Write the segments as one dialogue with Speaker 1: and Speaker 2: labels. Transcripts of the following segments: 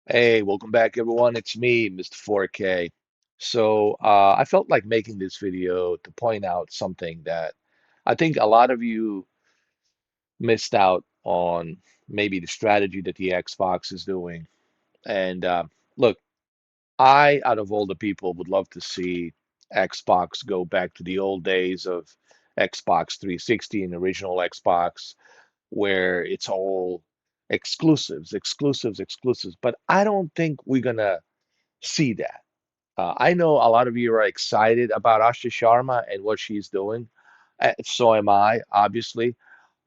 Speaker 1: Hey, welcome back, everyone. It's me, Mr. 4K. I felt like making this video to point out something that I think a lot of you missed out on, maybe the strategy that the Xbox is doing. And Look, out of all the people, would love to see Xbox go back to the old days of Xbox 360 and original Xbox, where it's all exclusives, exclusives, exclusives. But I don't think we're gonna see that. I know a lot of you are excited about Asha Sharma and what she's doing. So am I, obviously.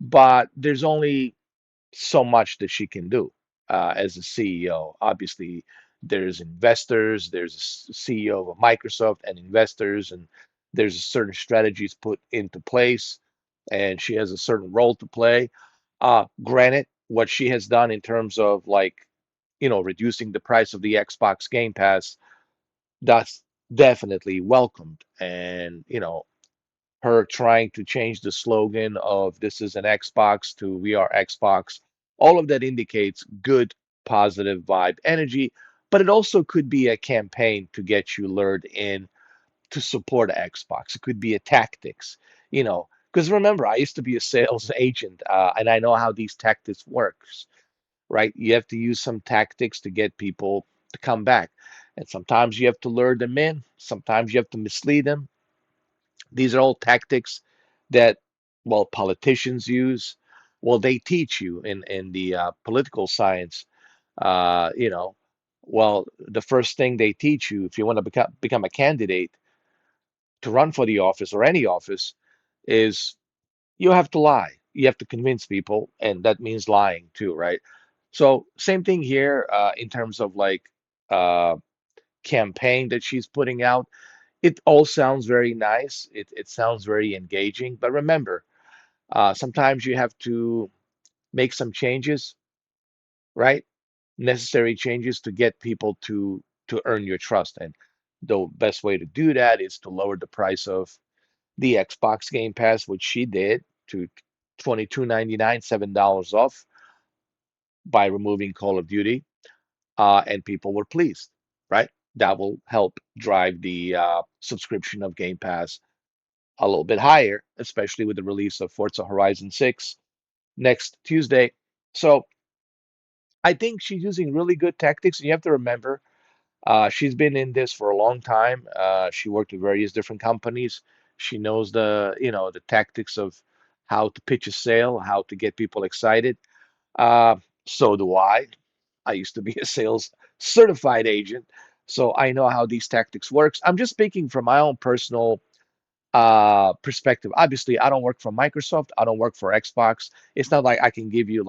Speaker 1: But there's only so much that she can do as a CEO. Obviously, there's investors, there's a CEO of Microsoft and investors, and there's certain strategies put into place, and she has a certain role to play. Granted, what she has done in terms of reducing the price of the Xbox Game Pass, that's definitely welcomed. And, her trying to change the slogan of "this is an Xbox" to "we are Xbox," all of that indicates good, positive vibe energy, but it also could be a campaign to get you lured in to support Xbox. It could be a tactics, because remember, I used to be a sales agent, and I know how these tactics works, right? You have to use some tactics to get people to come back. And sometimes you have to lure them in, sometimes you have to mislead them. These are all tactics that, well, politicians use. Well, they teach you in the political science. Uh, you know, well, the first thing they teach you if you want to become a candidate to run for the office or any office is you have to lie. You have to convince people, and that means lying too, right? So same thing here in terms of uh, campaign that she's putting out. It all sounds very nice. It sounds very engaging. But remember, sometimes you have to make some changes, right? Necessary changes to get people to earn your trust. And the best way to do that is to lower the price of the Xbox Game Pass, which she did, to 22.99, $7 off by removing Call of Duty, and people were pleased, right? That will help drive the subscription of Game Pass a little bit higher, especially with the release of Forza Horizon 6 next Tuesday. So I think she's using really good tactics. And you have to remember, she's been in this for a long time. She worked with various different companies. She knows the tactics of how to pitch a sale, how to get people excited. Uh, so do I. I used to be a sales certified agent, so I know how these tactics works. I'm just speaking from my own personal perspective. Obviously, I don't work for Microsoft. I don't work for Xbox. It's not like I can give you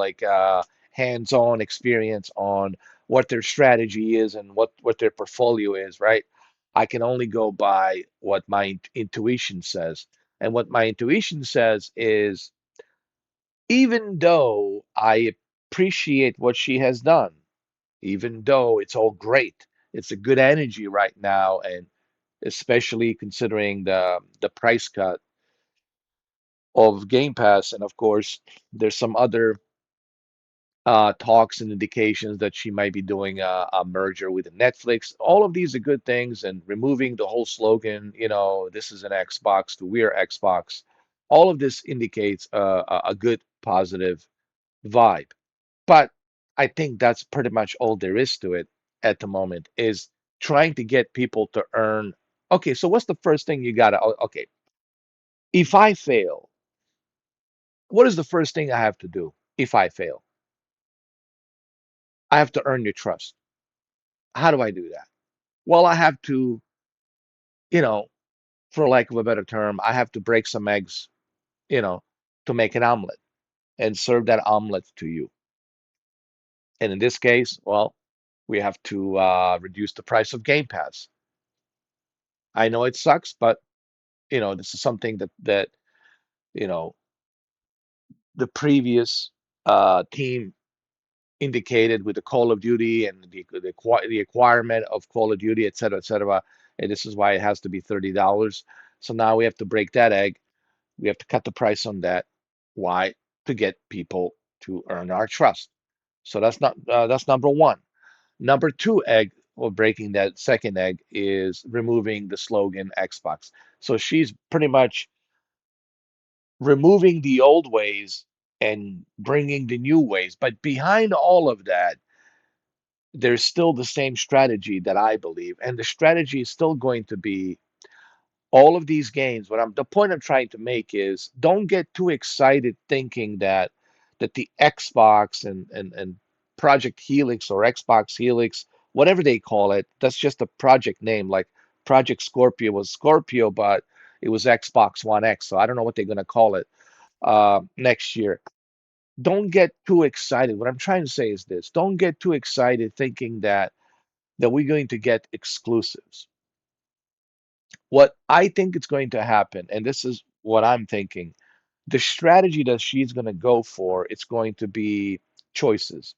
Speaker 1: hands-on experience on what their strategy is and what their portfolio is, right? I can only go by what my intuition says. And what my intuition says is, even though I appreciate what she has done, even though it's all great, it's a good energy right now, and especially considering the price cut of Game Pass. And of course, there's some other talks and indications that she might be doing a merger with Netflix. All of these are good things, and removing the whole slogan, this is an Xbox to we're Xbox. All of this indicates a good, positive vibe. But I think that's pretty much all there is to it at the moment, is trying to get people to earn. Okay, so what's the first thing you gotta, okay, if I fail, what is the first thing I have to do if I fail? I have to earn your trust. How do I do that? Well, I have to, you know, for lack of a better term, I have to break some eggs, you know, to make an omelet and serve that omelet to you. And in this case, well, we have to reduce the price of Game Pass. I know it sucks, but this is something that you know the previous team indicated with the Call of Duty and the acquirement of Call of Duty, et cetera, et cetera. And this is why it has to be $30. So now we have to break that egg. We have to cut the price on that. Why? To get people to earn our trust. So that's not that's number one. Number two egg, or breaking that second egg, is removing the slogan Xbox. So she's pretty much removing the old ways and bringing the new ways. But behind all of that, there's still the same strategy that I believe. And the strategy is still going to be all of these games. The point I'm trying to make is don't get too excited thinking that the Xbox and Project Helix or Xbox Helix, whatever they call it, that's just a project name. Like Project Scorpio was Scorpio, but it was Xbox One X. So I don't know what they're going to call it next year. Don't get too excited. What I'm trying to say is this: don't get too excited thinking that we're going to get exclusives. What I think is going to happen, and this is what I'm thinking, the strategy that she's going to go for, it's going to be choices.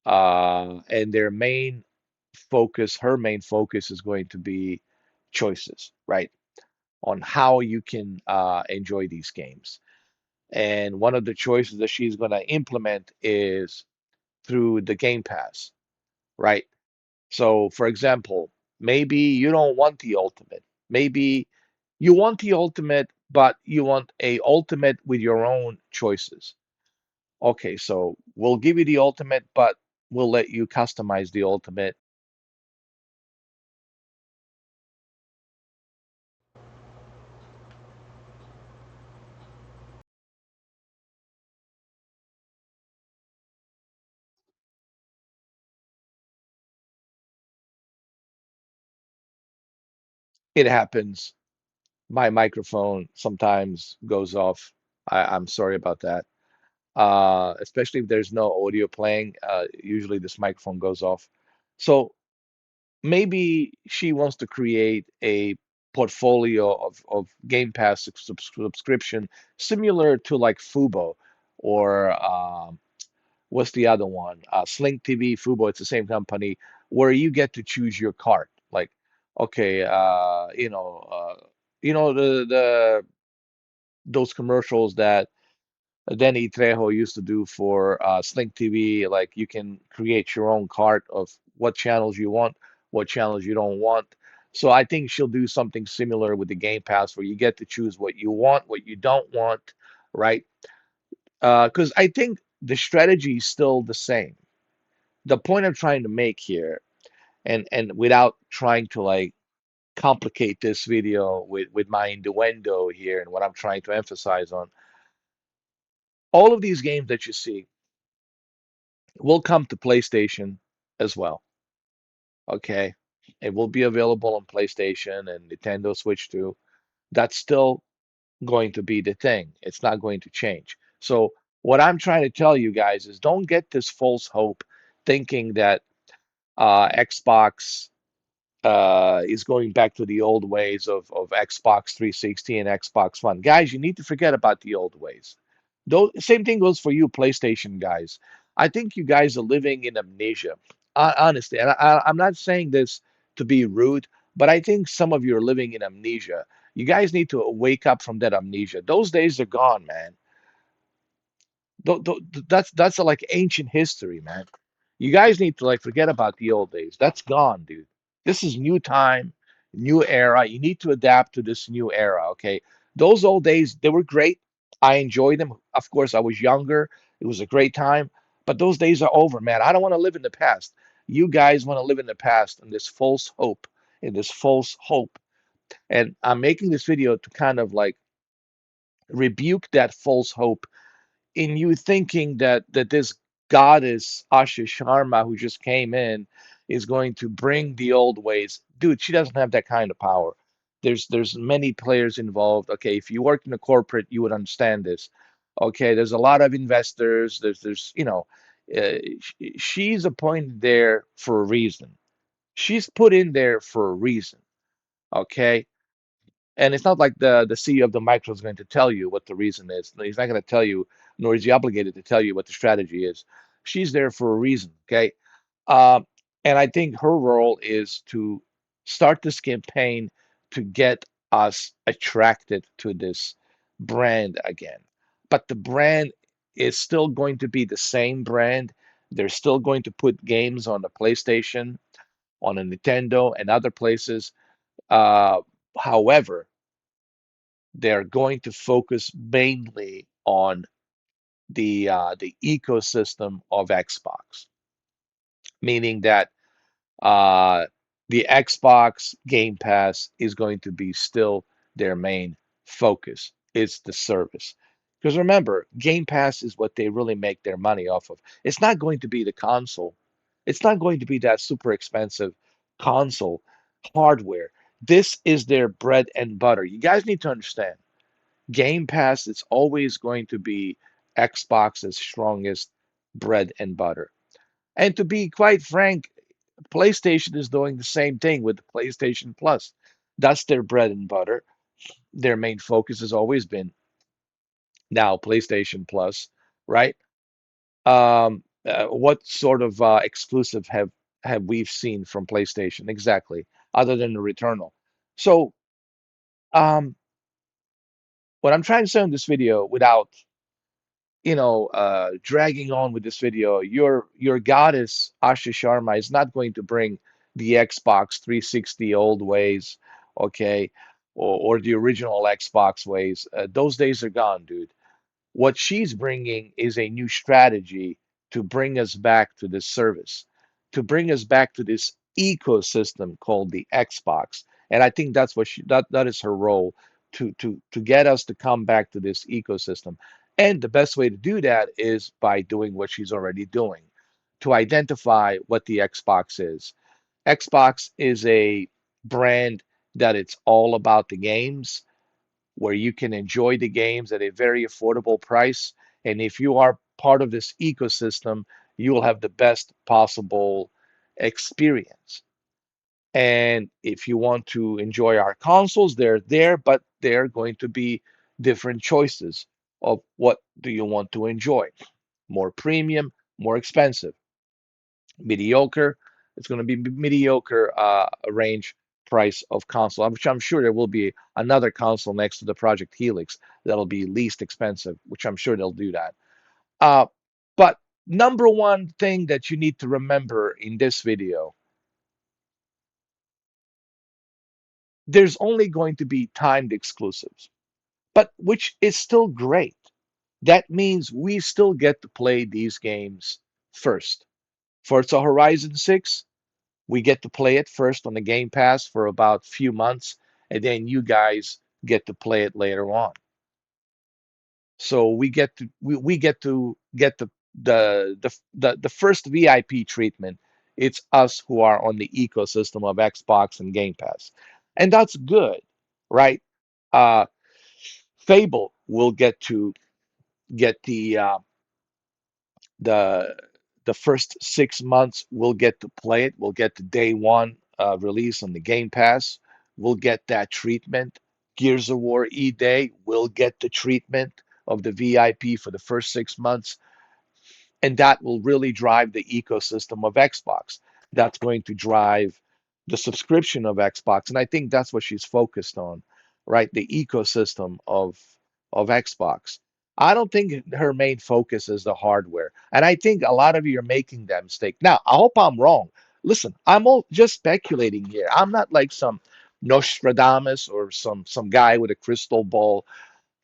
Speaker 1: And her main focus is going to be choices, right? On how you can enjoy these games. And one of the choices that she's going to implement is through the Game Pass, right? So, for example, maybe you don't want the ultimate. Maybe you want the ultimate, but you want a ultimate with your own choices. Okay, so we'll give you the ultimate, but we'll let you customize the ultimate. It happens. My microphone sometimes goes off. I'm sorry about that. Especially if there's no audio playing, usually this microphone goes off. So maybe she wants to create a portfolio of Game Pass subscription similar to like Fubo or what's the other one? Sling TV, Fubo, it's the same company where you get to choose your cart. Like, okay, the those commercials that Danny Trejo used to do for Sling TV. Like you can create your own cart of what channels you want, what channels you don't want. So I think she'll do something similar with the Game Pass where you get to choose what you want, what you don't want, right? Because I think the strategy is still the same. The point I'm trying to make here, and without trying to like complicate this video with my innuendo here and what I'm trying to emphasize on, all of these games that you see will come to PlayStation as well. Okay. It will be available on PlayStation and Nintendo Switch too. That's still going to be the thing. It's not going to change. So, what I'm trying to tell you guys is don't get this false hope thinking that Xbox is going back to the old ways of Xbox 360 and Xbox One. Guys, you need to forget about the old ways. Though, same thing goes for you, PlayStation guys. I think you guys are living in amnesia. Honestly, and I'm not saying this to be rude, but I think some of you are living in amnesia. You guys need to wake up from that amnesia. Those days are gone, man. That's like ancient history, man. You guys need to like forget about the old days. That's gone, dude. This is new time, new era. You need to adapt to this new era, okay? Those old days, they were great. I enjoyed them. Of course, I was younger. It was a great time, but those days are over, man. I don't want to live in the past. You guys want to live in the past in this false hope, in this false hope. And I'm making this video to kind of like rebuke that false hope in you thinking that this goddess Asha Sharma who just came in is going to bring the old ways. Dude, she doesn't have that kind of power. There's many players involved. Okay, if you worked in a corporate, you would understand this. Okay, there's a lot of investors. She's appointed there for a reason. She's put in there for a reason. Okay, and it's not like the CEO of the micro is going to tell you what the reason is. No, he's not going to tell you, nor is he obligated to tell you what the strategy is. She's there for a reason, okay? Um, and I think her role is to start this campaign to get us attracted to this brand again. But the brand is still going to be the same brand, They're still going to put games on the PlayStation, on a Nintendo, and other places. Uh, However, they're going to focus mainly on the ecosystem of Xbox, meaning that uh, the Xbox Game Pass is going to be still their main focus. It's the service. Because remember, Game Pass is what they really make their money off of. It's not going to be the console. It's not going to be that super expensive console hardware. This is their bread and butter. You guys need to understand. Game Pass is always going to be Xbox's strongest bread and butter. And to be quite frank, PlayStation is doing the same thing with the PlayStation Plus. That's their bread and butter. Their main focus has always been now PlayStation Plus, right? What sort of exclusive have we seen from PlayStation exactly, other than the Returnal? So, um, what I'm trying to say in this video, without dragging on with this video, your goddess Asha Sharma is not going to bring the Xbox 360 old ways, okay, or the original Xbox ways. Those days are gone, dude. What she's bringing is a new strategy to bring us back to this service, to bring us back to this ecosystem called the Xbox. And I think that's what that is her role to get us to come back to this ecosystem. And the best way to do that is by doing what she's already doing, to identify what the Xbox is. Xbox is a brand that it's all about the games, where you can enjoy the games at a very affordable price. And if you are part of this ecosystem, you will have the best possible experience. And if you want to enjoy our consoles, they're there, but they're going to be different choices of what do you want to enjoy. More premium, more expensive, mediocre. It's going to be mediocre range price of console, which I'm sure there will be another console next to the Project Helix that'll be least expensive, which I'm sure they'll do that. Uh, but number one thing that you need to remember in this video, there's only going to be timed exclusives, but which is still great. That means we still get to play these games first. Forza Horizon 6, we get to play it first on the Game Pass for about few months, and then you guys get to play it later on. So we get to get the first VIP treatment. It's us who are on the ecosystem of Xbox and Game Pass, and that's good, right? Uh, Fable will get to get the the first 6 months. We'll get to play it. We'll get the day one release on the Game Pass. We'll get that treatment. Gears of War E-Day will get the treatment of the VIP for the first 6 months. And that will really drive the ecosystem of Xbox. That's going to drive the subscription of Xbox. And I think that's what she's focused on, right? The ecosystem of Xbox. I don't think her main focus is the hardware. And I think a lot of you are making that mistake. Now, I hope I'm wrong. Listen, I'm all just speculating here. I'm not like some Nostradamus or some guy with a crystal ball.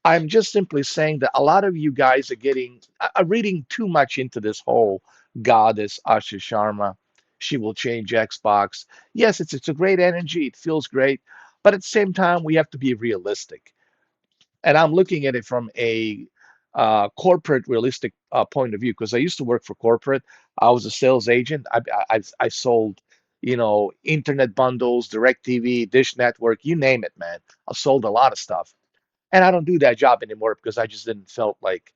Speaker 1: I'm just simply saying that a lot of you guys are reading too much into this whole goddess Asha Sharma. She will change Xbox. Yes, it's a great energy. It feels great, but at the same time, we have to be realistic. And I'm looking at it from a corporate, realistic point of view because I used to work for corporate. I was a sales agent. I sold, internet bundles, direct TV, Dish Network, you name it, man. I sold a lot of stuff. And I don't do that job anymore because I just didn't felt like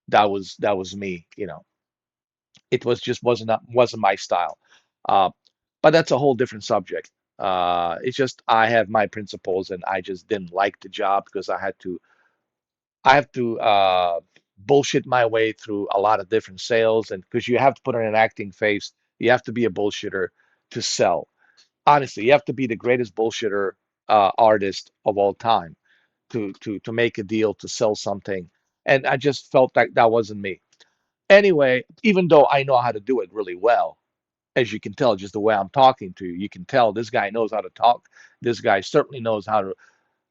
Speaker 1: that was me. It was just wasn't my style. Uh, but that's a whole different subject. It's just I have my principles, and I just didn't like the job because I have to bullshit my way through a lot of different sales, and because you have to put on an acting face, you have to be a bullshitter to sell. Honestly, you have to be the greatest bullshitter artist of all time to make a deal to sell something. And I just felt like that wasn't me. Anyway, even though I know how to do it really well, as you can tell, just the way I'm talking to you, you can tell this guy knows how to talk. This guy certainly knows how to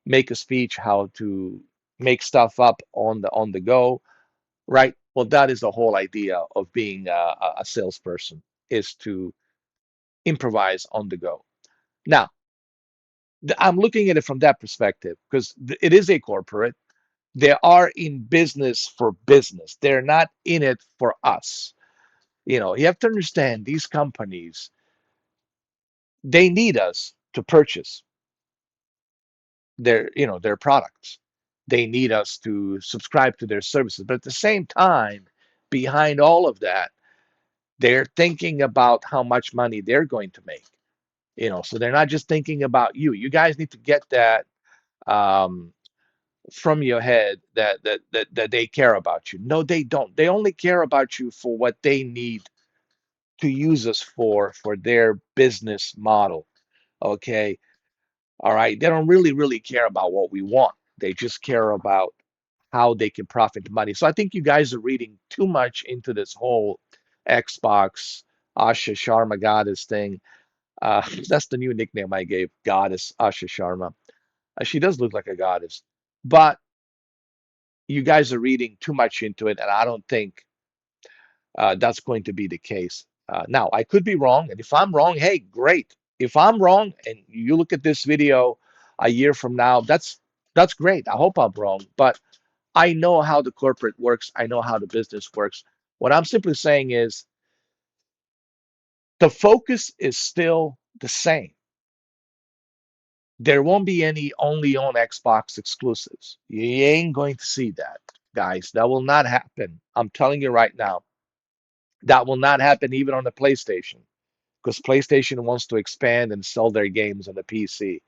Speaker 1: make a speech, how to make stuff up on the go, right? Well, that is the whole idea of being a salesperson, is to improvise on the go. Now, I'm looking at it from that perspective because it is a corporate. They are in business for business. They're not in it for us. You have to understand these companies, they need us to purchase their products. They need us to subscribe to their services. But at the same time, behind all of that, they're thinking about how much money they're going to make. So they're not just thinking about you. You guys need to get that um, from your head that they care about you. No, they don't. They only care about you for what they need to use us for their business model. Okay. All right. They don't really care about what we want. They just care about how they can profit money. So I think you guys are reading too much into this whole Xbox Asha Sharma goddess thing. That's the new nickname I gave, Goddess Asha Sharma. She does look like a goddess, but you guys are reading too much into it, and I don't think that's going to be the case. Now, I could be wrong, and if I'm wrong, hey, great. If I'm wrong, and you look at this video a year from now, that's great. I hope I'm wrong, but I know how the corporate works. I know how the business works. What I'm simply saying is the focus is still the same. There won't be any only on Xbox exclusives. You ain't going to see that, guys. That will not happen. I'm telling you right now. That will not happen even on the PlayStation because PlayStation wants to expand and sell their games on the PC,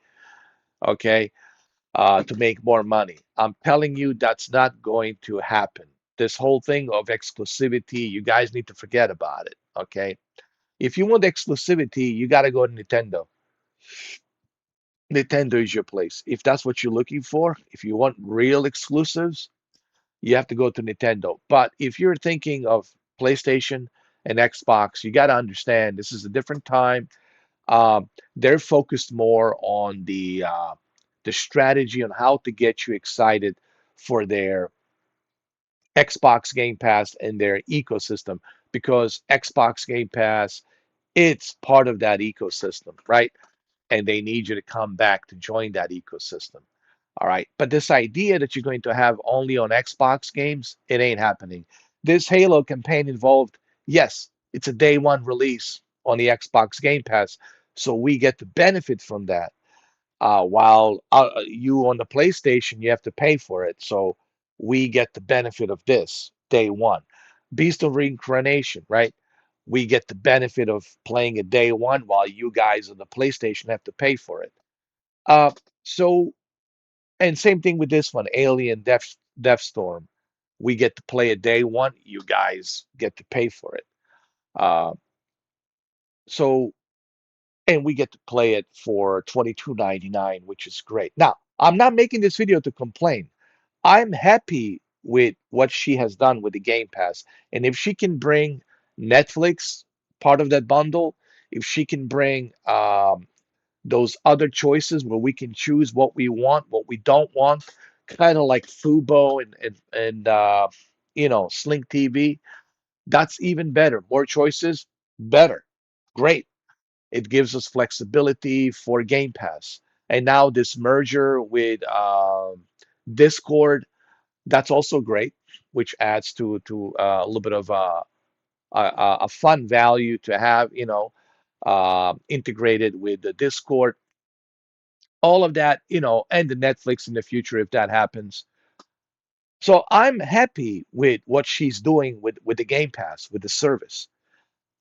Speaker 1: okay, to make more money. I'm telling you that's not going to happen. This whole thing of exclusivity, you guys need to forget about it, okay? If you want exclusivity, you got to go to Nintendo. Nintendo is your place. If that's what you're looking for, if you want real exclusives, you have to go to Nintendo. But if you're thinking of PlayStation and Xbox, you got to understand this is a different time. They're focused more on the strategy on how to get you excited for their Xbox Game Pass and their ecosystem because Xbox Game Pass, it's part of that ecosystem, right? And they need you to come back to join that ecosystem. All right. But this idea that you're going to have only on Xbox games, it ain't happening. This Halo campaign involved, yes, it's a day one release on the Xbox Game Pass. So we get to benefit from that. While you on the PlayStation, you have to pay for it. So we get the benefit of this day one. Beast of Reincarnation, right? We get the benefit of playing it day one while you guys on the PlayStation have to pay for it. Uh, so, and same thing with this one, Alien Deathstorm. We get to play it day one. You guys get to pay for it. Uh, so, and we get to play it for 22.99, which is great. Now, I'm not making this video to complain. I'm happy with what she has done with the Game Pass. And if she can bring Netflix part of that bundle, if she can bring those other choices where we can choose what we want, what we don't want, kind of like Fubo and Slink TV, that's even better. More choices, better. Great. It gives us flexibility for Game Pass. And now this merger with Discord, that's also great, which adds to a little bit of a fun value to have, integrated with the Discord. All of that, and the Netflix in the future if that happens. So I'm happy with what she's doing with the Game Pass, with the service.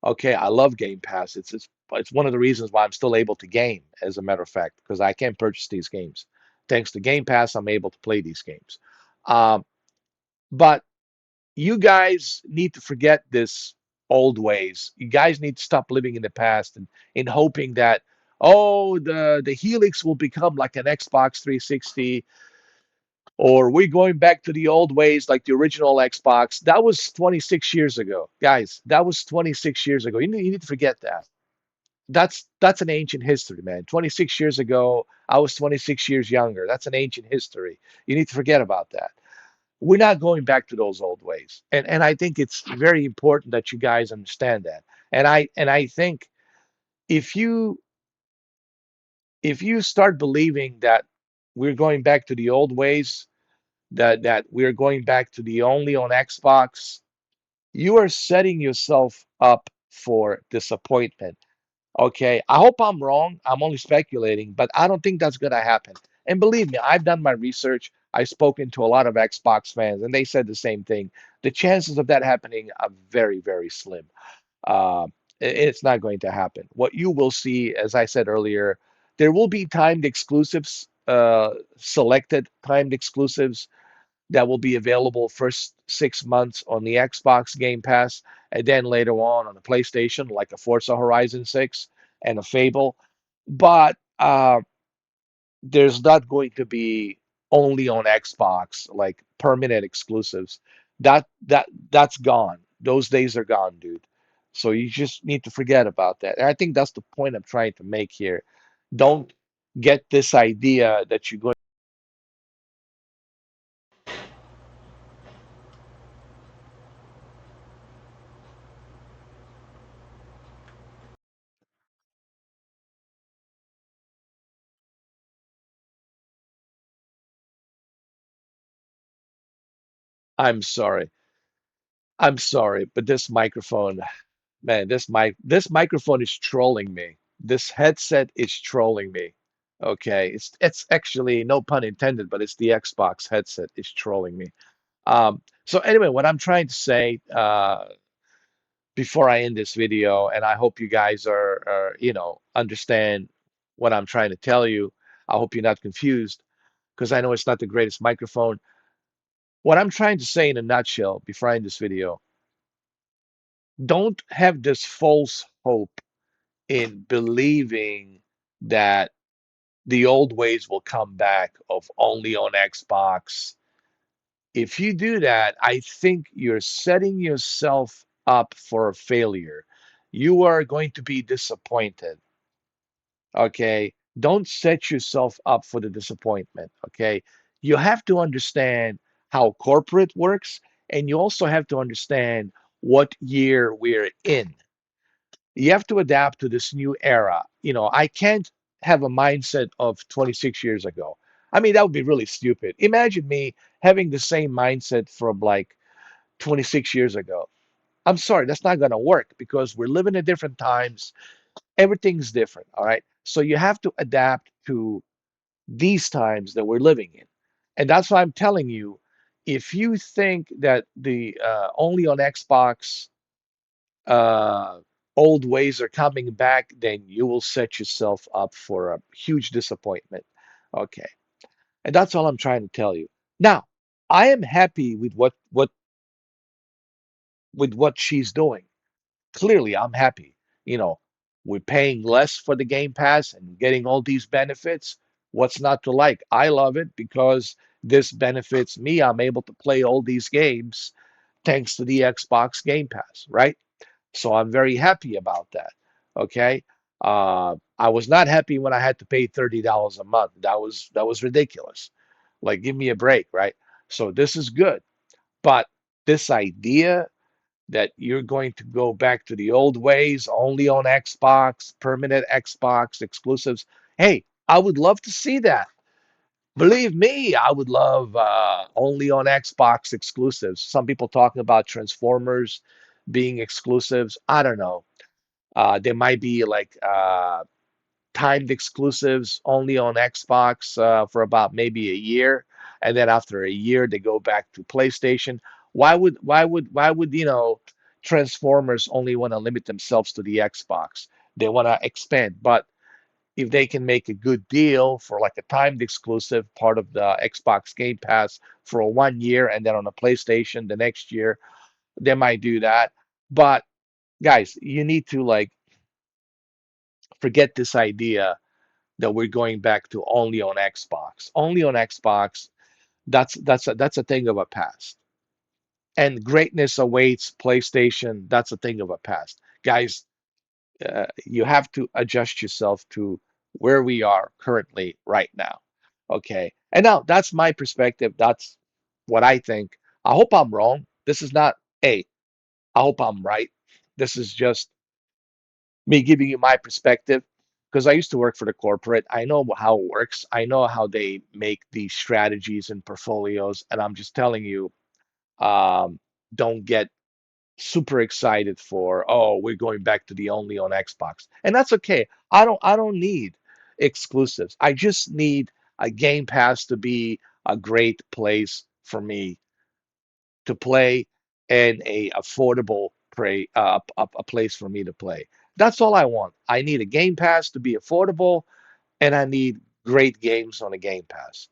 Speaker 1: Okay, I love Game Pass. It's one of the reasons why I'm still able to game, as a matter of fact, because I can't purchase these games. Thanks to Game Pass, I'm able to play these games. Um, but you guys need to forget this old ways. You guys need to stop living in the past and in hoping that, oh, the Helix will become like an Xbox 360. or we're going back to the old ways like the original Xbox. That was 26 years ago, guys. That was 26 years ago. You need to forget that. That's an ancient history, man. 26 years ago, I was 26 years younger. That's an ancient history. You need to forget about that. We're not going back to those old ways. And I think it's very important that you guys understand that. And I think if you if you start believing that we're going back to the old ways, that we're going back to the only on Xbox, you are setting yourself up for disappointment. Okay, I hope I'm wrong. I'm only speculating, but I don't think that's going to happen. And believe me, I've done my research. I've spoken to a lot of Xbox fans, and they said the same thing. The chances of that happening are very, very slim. Uh, it's not going to happen. What you will see, as I said earlier, there will be timed exclusives, selected timed exclusives that will be available first 6 months on the Xbox Game Pass, and then later on the PlayStation, like a Forza Horizon 6 and a Fable. But there's not going to be only on Xbox like permanent exclusives. That's gone. Those days are gone, dude. So you just need to forget about that. And I think that's the point I'm trying to make here. Don't get this idea that you're going. I'm sorry. I'm sorry, but this microphone, man, this microphone is trolling me. This headset is trolling me. Okay, it's actually no pun intended, but it's the Xbox headset is trolling me. So anyway, what I'm trying to say before I end this video, and I hope you guys are understand what I'm trying to tell you. I hope you're not confused because I know it's not the greatest microphone. What I'm trying to say in a nutshell before I end this video, don't have this false hope in believing that the old ways will come back of only on Xbox. If you do that, I think you're setting yourself up for a failure. You are going to be disappointed. Okay. Don't set yourself up for the disappointment. Okay. You have to understand how corporate works, and you also have to understand what year we're in. You have to adapt to this new era. I can't have a mindset of 26 years ago. I mean, that would be really stupid. Imagine me having the same mindset from like 26 years ago. I'm sorry, that's not going to work because we're living in different times. Everything's different. All right. So you have to adapt to these times that we're living in. And that's why I'm telling you, if you think that the only on Xbox uh, old ways are coming back, then you will set yourself up for a huge disappointment. Okay. And that's all I'm trying to tell you. Now, I am happy with what she's doing. Clearly, I'm happy. You know, we're paying less for the Game Pass and getting all these benefits. What's not to like? I love it because this benefits me. I'm able to play all these games thanks to the Xbox Game Pass, right? So I'm very happy about that. Okay. I was not happy when I had to pay $30 a month. That was ridiculous. Like, give me a break, right? So this is good. But this idea that you're going to go back to the old ways, only on Xbox, permanent Xbox exclusives. Hey, I would love to see that. Believe me, I would love only on Xbox exclusives. Some people talking about Transformers being exclusives. I don't know. There might be like timed exclusives only on Xbox for about maybe a year, and then after a year they go back to PlayStation. Why would Transformers only want to limit themselves to the Xbox? They want to expand, but if they can make a good deal for like a timed exclusive part of the Xbox Game Pass for a 1 year and then on a PlayStation the next year, they might do that. But guys, you need to like forget this idea that we're going back to only on Xbox. Only on Xbox. That's a thing of a past. And greatness awaits PlayStation. That's a thing of a past. Guys, you have to adjust yourself to where we are currently right now. Okay. And now that's my perspective. That's what I think. I hope I'm wrong. This is not a, I hope I'm right. This is just me giving you my perspective because I used to work for the corporate. I know how it works. I know how they make these strategies and portfolios. And I'm just telling you, don't get super excited for, oh, we're going back to the only on Xbox. And that's okay. I don't need exclusives. I just need a Game Pass to be a great place for me to play and a affordable play a place for me to play. That's all I want. I need a Game Pass to be affordable and I need great games on a Game Pass.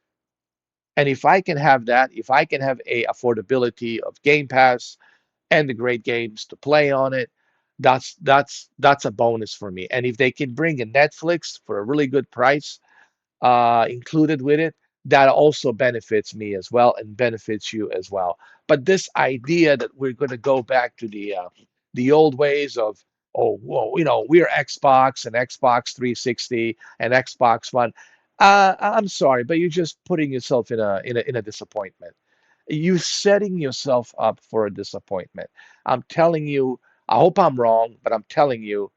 Speaker 1: And if I can have that, if I can have a affordability of Game Pass and the great games to play on it, that's a bonus for me. And if they can bring a Netflix for a really good price, included with it, that also benefits me as well and benefits you as well. But this idea that we're going to go back to the old ways of, oh, well, we're Xbox and Xbox 360 and Xbox One. I'm sorry, but you're just putting yourself in a disappointment. You setting yourself up for a disappointment. I'm telling you, I hope I'm wrong, but I'm telling you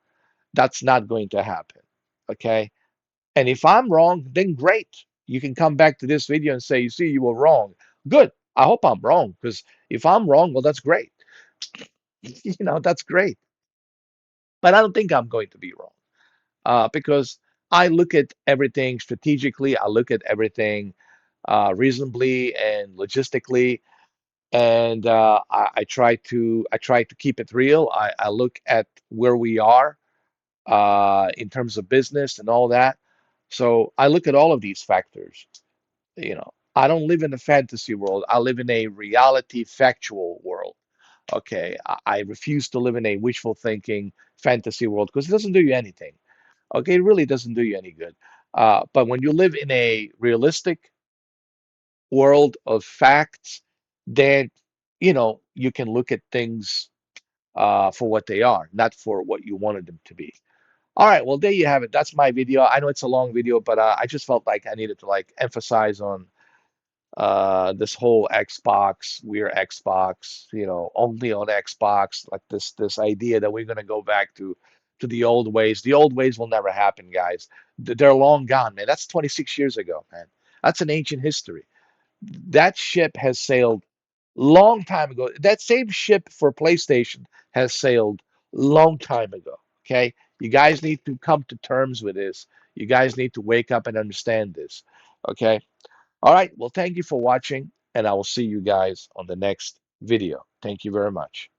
Speaker 1: that's not going to happen. Okay? And if I'm wrong, then great. You can come back to this video and say, you see, you were wrong. Good. I hope I'm wrong because if I'm wrong, well, that's great. That's great. But I don't think I'm going to be wrong because I look at everything strategically. I look at everything reasonably and logistically, and I try to keep it real. I look at where we are in terms of business and all that. So I look at all of these factors. I don't live in a fantasy world. I live in a reality factual world. Okay, I refuse to live in a wishful thinking fantasy world because it doesn't do you anything. Okay, it really doesn't do you any good. But when you live in a realistic world of facts, then you can look at things for what they are, not for what you wanted them to be. All right, well, there you have it. That's my video. I know it's a long video, but I just felt like I needed to like emphasize on this whole Xbox, we're Xbox, only on Xbox, like this idea that we're gonna go back to the old ways. The old ways will never happen, guys. They're long gone, man. That's 26 years ago, man. That's an ancient history. That ship has sailed long time ago. That same ship for PlayStation has sailed long time ago. Okay? You guys need to come to terms with this. You guys need to wake up and understand this. Okay? All right. Well, thank you for watching, and I will see you guys on the next video. Thank you very much.